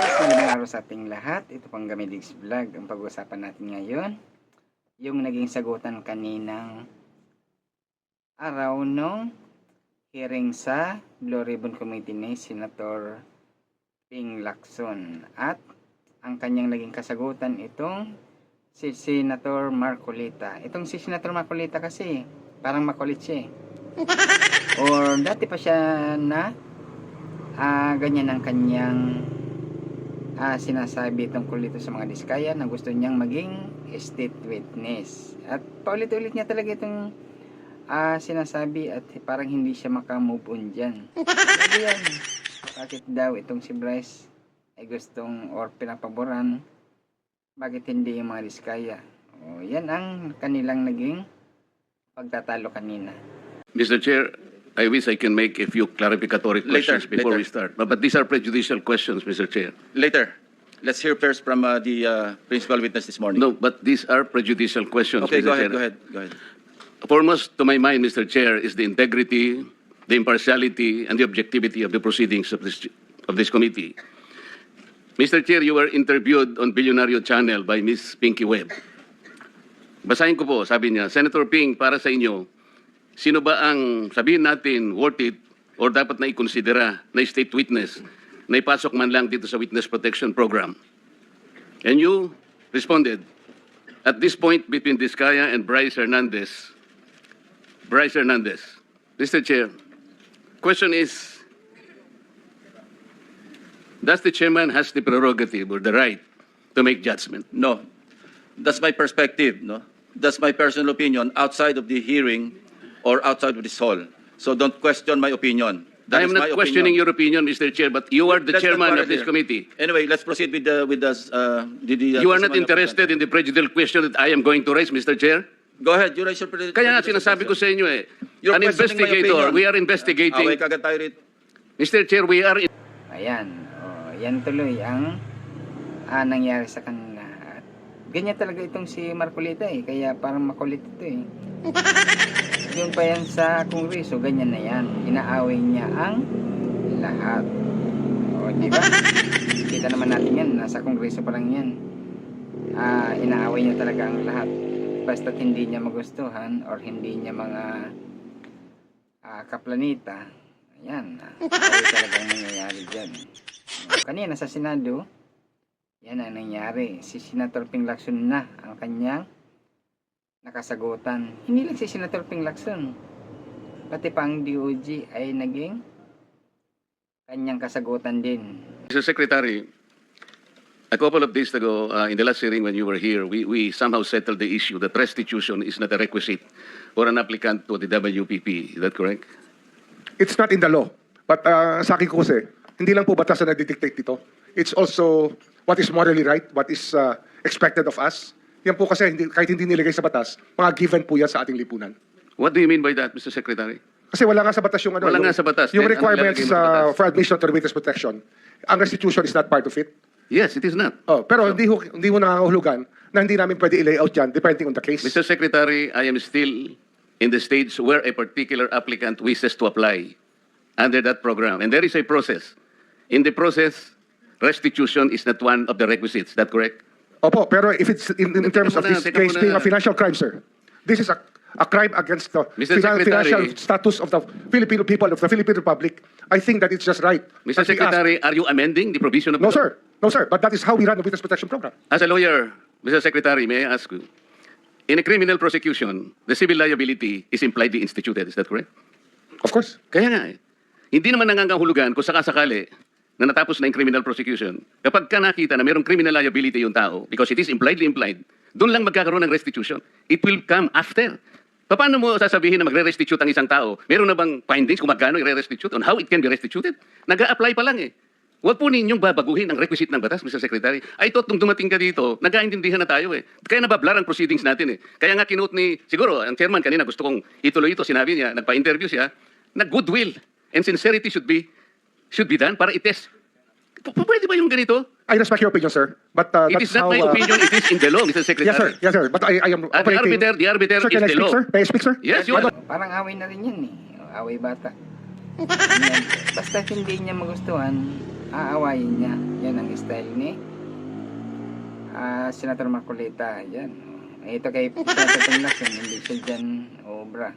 Magandang araw sa ating lahat. Ito pang Gamidigs Vlog. Ang pag-uusapan natin ngayon, yung naging sagutan kaninang araw nung hearing sa Blue Ribbon Committee ni Senator Ping Lacson. At ang kanyang naging kasagutan itong si Senator Marcolita. Itong si Senator Marcolita kasi parang makulit siya or dati pa siya na ganyan ang kanyang sinasabi tungkol dito sa mga diskaya na gusto niyang maging state witness. At paulit-ulit niya talaga itong sinasabi at parang hindi siya makamove on dyan. Sabi yan, bakit daw itong si Bryce ay gustong or pinapaboran, bakit hindi yung mga diskaya? O, yan ang kanilang naging pagtatalo kanina. Mr. Chair, I wish I can make a few clarificatory questions before we start. But these are prejudicial questions, Mr. Chair. Later. Let's hear first from the principal witness this morning. No, but these are prejudicial questions, Okay, Mr. go Chair. ahead. Foremost to my mind, Mr. Chair, is the integrity, the impartiality, and the objectivity of the proceedings of this committee. Mr. Chair, you were interviewed on Billionario Channel by Ms. Pinky Webb. Basahin ko po, sabi niya, Senator Ping, para sa inyo, sino ba ang sabihin natin worth it or dapat na ikonsidera na state witness na ipasok man lang dito sa Witness Protection Program? And you responded, at this point between Diskaya and Bryce Hernandez, Mr. Chair, question is, does the chairman has the prerogative or the right to make judgment? No. That's my perspective, no? That's my personal opinion outside of the hearing or outside of this hall. So don't question my opinion. I am not questioning your opinion, Mr. Chair, but you are the chairman of this committee. Anyway, let's proceed with the You are not interested in the prejudicial question that I am going to raise, Mr. Chair? Go ahead, you raise your Kaya nga sinasabi ko sa inyo You're an questioning my investigator, opinion. we are investigating. Away kagad tayo rito. Mr. Chair, we are... Ayan, yan tuloy ang nangyari sa kanila. At ganyan talaga itong si Marcolita kaya parang makulit ito Yung pa yan sa Kongreso, ganyan na yan. Inaaway niya ang lahat. O, di ba? Kita naman natin yan, nasa Kongreso pa lang yan. Inaaway niya talaga ang lahat. Basta't hindi niya magustuhan or hindi niya mga kaplanita, ayan, away talagang nangyayari dyan. Kanina sa Senado, yan ang nangyari. Si Senator Ping Lacson na ang kanyang nakasagutan. Hindi lang si Senator Ping Lacson, pati pang DOJ ay naging kanyang kasagutan din. Mr. Secretary, a couple of days ago, in the last hearing when you were here, we somehow settled the issue that restitution is not a requisite for an applicant to the WPP. Is that correct? It's not in the law. But sa akin ko kasi, hindi lang po batas na nagdidictate dito. It's also what is morally right, what is expected of us. Yan po kasi kahit hindi nilagay sa batas, mga given po yan sa ating lipunan. What do you mean by that, Mr. Secretary? Kasi wala nga sa batas yung ano. Wala nga sa batas. Yung Then, requirements ano ilalagay mo sa batas? for admission to witness protection. Ang restitution is not part of it. Yes, it is not. Pero hindi mo nangangahulugan na hindi namin pwede i-layout yan depending on the case. Mr. Secretary, I am still in the stage where a particular applicant wishes to apply under that program. And there is a process. In the process, restitution is not one of the requisites. Is that correct? Opo, pero if it's in terms of this Teka case muna. being a financial crime, sir, this is a crime against the Mr. Secretary. financial status of the Filipino people, of the Philippine Republic. I think that it's just right. Mr. that we ask- Secretary, are you amending the provision of No, the law? sir. No, sir. But that is how we run the Witness Protection Program. As a lawyer, Mr. Secretary, may I ask you, in a criminal prosecution, the civil liability is impliedly instituted. Is that correct? Of course. Kaya nga hindi naman nangangahulugan kung sakasakali na natapos na yung criminal prosecution. Kapag ka nakita na mayroong criminal liability yung tao, because it is impliedly implied, doon lang magkakaroon ng restitution. It will come after. Paano mo sasabihin na magre-restitute ang isang tao? Meron na bang findings kung magkano i-restitute on how it can be restituted? Nag-a-apply pa lang Huwag po ninyong babaguhin ang requisite ng batas, Mr. Secretary. I thought nung dumating ka dito, nag-aintindihan na tayo Kaya nabablar ang proceedings natin Kaya nga kinote ni, siguro, ang chairman kanina gusto kong ituloy ito, sinabi niya, nagpa-interview siya, na goodwill and sincerity should be done para i-test. Pwede ba yung ganito? I respect your opinion, sir. But It that's is not how... my opinion, it is in the law, Mr. Secretary. Yes, sir. Yes, sir. But I am At operating... the arbiter Sir, is can I the speak, law. sir? May I speak, sir? Yes, you are. Parang away na rin yan Away bata. Yan. Basta hindi niya magustuhan, aawayin niya. Yan ang style ni Senator Marcolita. Yan. Ito kay Senator Panglason, hindi siya dyan obra.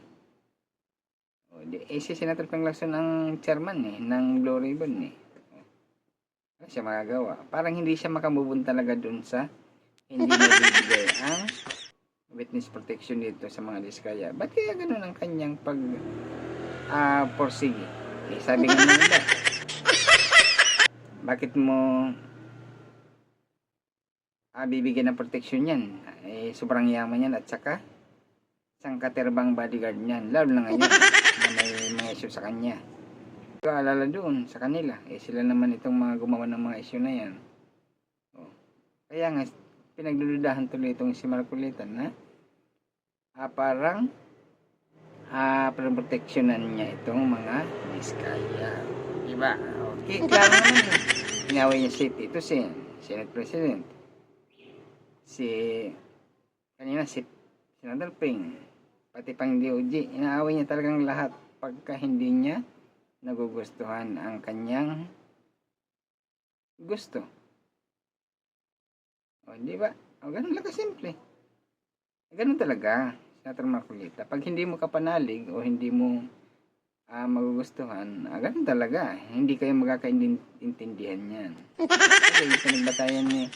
Si Senator Panglason ang chairman ng Blue Ribbon Ano siya magagawa? Parang hindi siya makamubun talaga dun sa hindi nabibigay ang witness protection dito sa mga diskaya. Ba't kaya ganun ang kanyang porsige? Sabi nga nila, bakit mo bibigyan ng protection yan? Sobrang yaman yan at saka isang katerbang bodyguard niyan. Lalo na ngayon na may mga issue sa kanya. Kaalala doon sa kanila, sila naman itong mga gumawa ng mga issue na yan. Kaya nga, pinagdududahan tuloy itong si Marcolita na parang proteksyonan niya itong mga diskaya. Diba? Okay, klaro naman inaway niya si Tito Sen, Senate President. Kanina si Senator Ping, pati pang DOJ, inaaway niya talagang lahat pagka hindi niya nagugustuhan ang kanyang gusto. Di ba? Ganun lang kasimple. Ganun talaga, Senator Marcolita. Pag hindi mo kapanalig o hindi mo magugustuhan, ganun talaga. Hindi kayo magkakaintindihan yan. Kasi yung pinagbatayan ni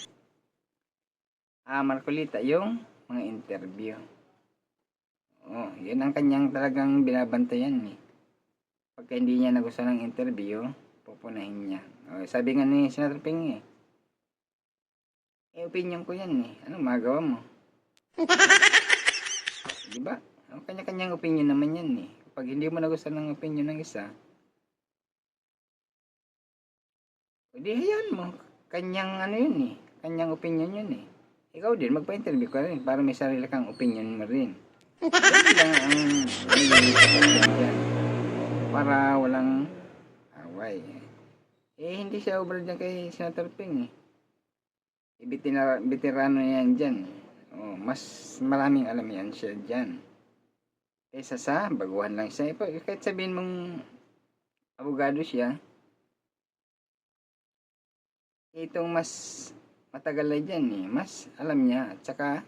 Marcolita, yung mga interview. Yun ang kanyang talagang binabantayan Pagka hindi niya nagustuhan ng interview, pupunahin niya. Sabi nga ni Senator Ping opinion ko yan Ano magawa mo? Diba? Kanya-kanyang opinion naman yan Pag hindi mo nagustuhan ng opinion ng isa, di hayaan mo. Kanyang yun Kanyang opinion yun Ikaw din, magpa-interview ka rin para may sarili kang opinion mo rin. Ganun lang ang dyan. Para walang away. Hindi siya over dyan kay Senator Ping Veterano yan dyan. Mas maraming alam yan siya dyan. Kaysa sa baguhan lang siya. Kahit sabihin mong abogado siya, itong mas matagal na dyan mas alam niya. At saka,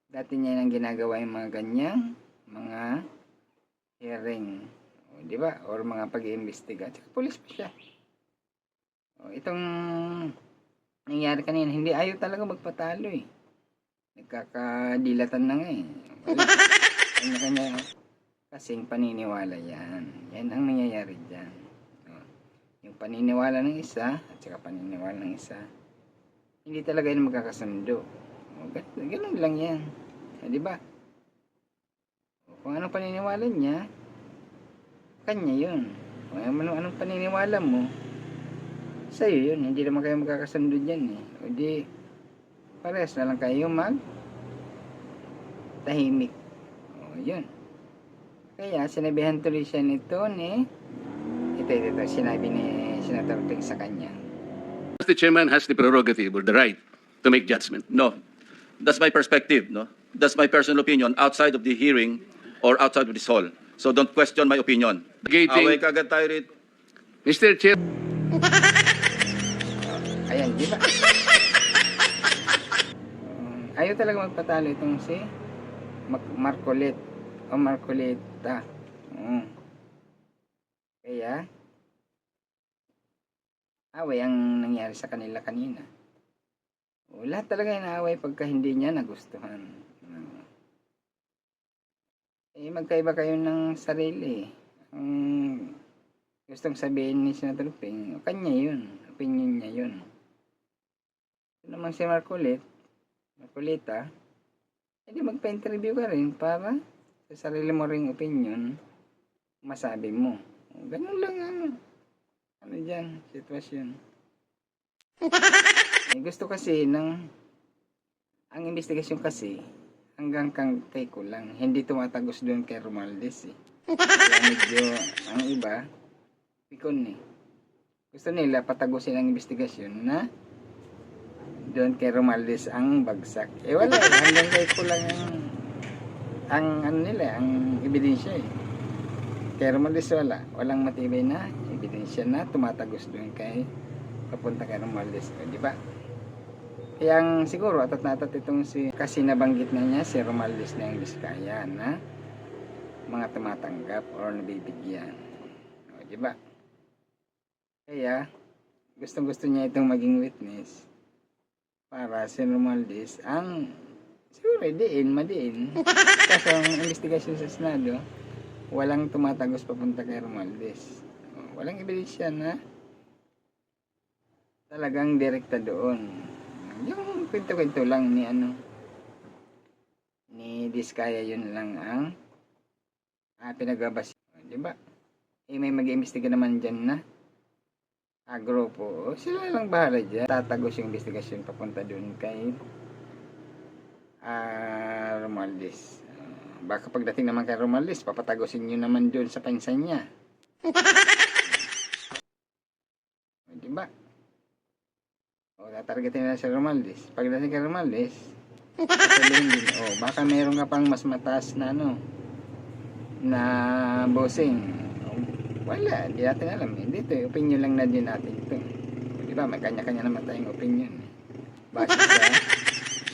dati niya nang ginagawa yung mga ganyang mga hearing. Di ba? Or mga pag-iimbestiga. At saka, pulis pa siya. Itong nangyari kanina, hindi ayaw talaga magpatalo Nagkakadilatan na nga Wala. Kanya-kanya kasing paniniwala yan. Yan ang nangyayari dyan. Yung paniniwala ng isa at saka paniniwala ng isa, hindi talaga yun magkakasundo. Ganun lang yan. Di ba? Kung anong paniniwala niya, kanya yun. Kung anong paniniwala mo, sa'yo yun. Hindi naman kayo magkakasundo dyan O di, parehas na lang kayo tahimik. Yun. Kaya, sinabihan tuloy siya nito ito, sinabi ni Senator Ping sa kanya. The chairman has the prerogative or the right to make judgment. No. That's my perspective, That's my personal opinion outside of the hearing or outside of this hall. So don't question my opinion. Gating, Away kagad tayo rin. Mr. Chair, Ayan, di ba? Ayaw talaga magpatalo itong si Marcolita. Kaya, away ang nangyari sa kanila kanina. Lahat talaga inaaway pagka hindi niya nagustuhan. Magkaiba kayo ng sarili. Ang gustong sabihin ni Senator Ping, kanya yun. Opinion niya yun. Ito naman si Marcolita, hindi magpa-interview ka rin para sa sarili mo ring opinion, masabi mo. Ganun lang ang dyan, sitwasyon. Gusto kasi ang investigasyon kasi hanggang kay ko lang, hindi tumatagos doon kay Romualdez Kaya medyo ang iba pikon gusto nila patagusin ang investigasyon na doon kay Romualdez ang bagsak. Wala hanggang kay ko lang ang ebidensya Kay Romualdez walang matibay na ebidensya na tumatagos doon kay papunta kay Romualdez, di ba? Kaya siguro atat na atat itong kasi nabanggit na niya si Romualdez na yung Vizcaya na mga tumatanggap or nabibigyan. Di ba? Kaya gustong-gusto niya itong maging witness para si Romualdez ang siguro madiin. Kasi ang investigasyon sa Senado, walang tumatagos papunta kay Romualdez. Walang ebidensya na talagang direkta doon. Yung kwento-kwento lang ni Vizcaya, yun lang ang pinagbabas. Di ba? May mag-iimbestiga naman dyan na grupo. Sila lang bahala dyan. Tatagos yung investigasyon papunta doon kay Romualdez. Baka pagdating naman kay Romualdez, papatagosin nyo naman doon sa pinsan niya. Di ba? Tatargetin na si Romualdez. Pagdating kay Romualdez, sasabihin din, baka mayroon ka pang mas mataas na na bossing. Wala, di natin alam. Dito, opinion lang na din natin ito. Di ba, may kanya-kanya naman tayong opinion. Base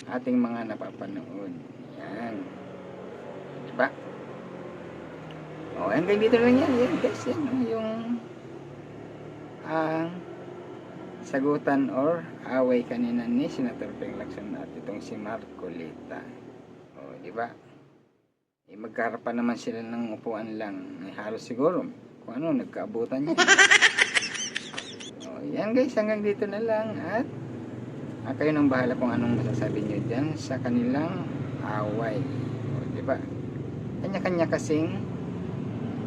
sa ating mga napapanood. Yan. Di ba? Hanggang dito lang yan. Yan, guys. Yan, yung sagutan or away kanina ni Senator Ping Lacson at itong si Marcolita. Di ba? Magkaharapan naman sila ng upuan lang. Halos siguro kung nagkaabutan niya. Yan guys, hanggang dito na lang at kayo nang bahala kung anong masasabi nyo dyan sa kanilang away. Di ba? Kanya-kanya kasing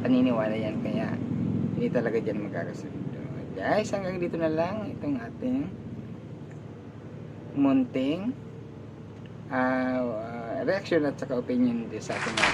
paniniwala yan, kaya hindi talaga dyan magkakasunod. Guys, hanggang dito na lang itong ating munting reaction at saka opinion din sa ating mga